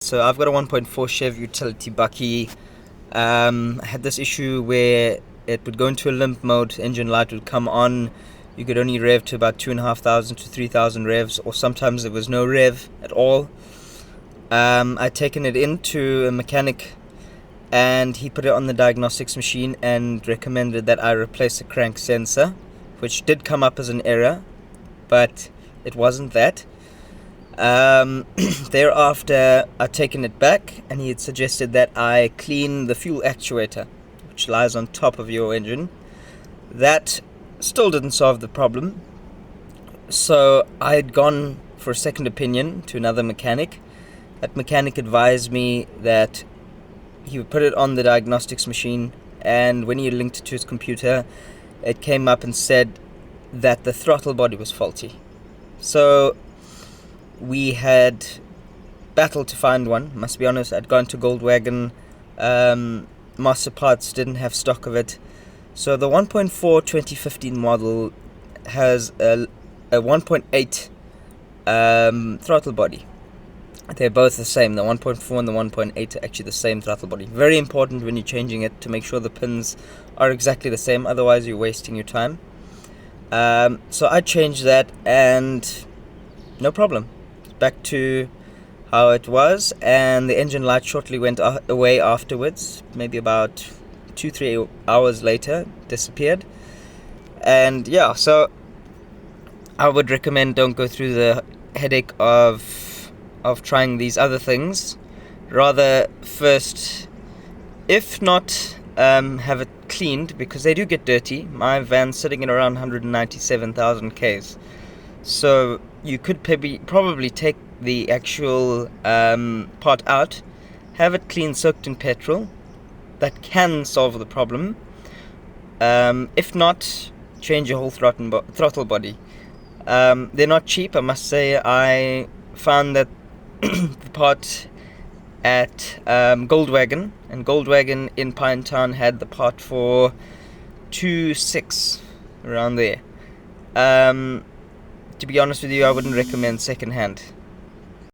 So I've got a 1.4 Chev utility bucky. I had this issue where it would go into a limp mode, engine light would come on, you could only rev to about 2,500 to 3,000 revs, or sometimes there was no rev at all. I'd taken it into a mechanic and he put it on the diagnostics machine and recommended that I replace the crank sensor, which did come up as an error, but it wasn't that. Thereafter, I'd taken it back and he had suggested that I clean the fuel actuator, which lies on top of your engine. That still didn't solve the problem, so I had gone for a second opinion to another mechanic. That mechanic advised me that he would put it on the diagnostics machine, and when he linked it to his computer, it came up and said that the throttle body was faulty. So we had battled to find one. Must be honest, I'd gone to Goldwagon. Master Parts didn't have stock of it. So the 1.4 2015 model has a 1.8 throttle body. They're both the same. The 1.4 and the 1.8 are actually the same throttle body. Very important when you're changing it to make sure the pins are exactly the same, otherwise you're wasting your time. So I changed that and no problem. Back to how it was, and the engine light shortly went away afterwards, maybe about 2-3 hours later, disappeared. And yeah, so I would recommend don't go through the headache of trying these other things. Rather first, if not, have it cleaned, because they do get dirty. My van's sitting at around 197,000 Ks. So you could probably take the actual part out, have it clean, soaked in petrol. That can solve the problem. If not, change your whole throttle body. They're not cheap, I must say. I found that the part at Goldwagon, and Goldwagon in Pinetown had the part for 2.6, around there. To be honest with you, I wouldn't recommend second hand.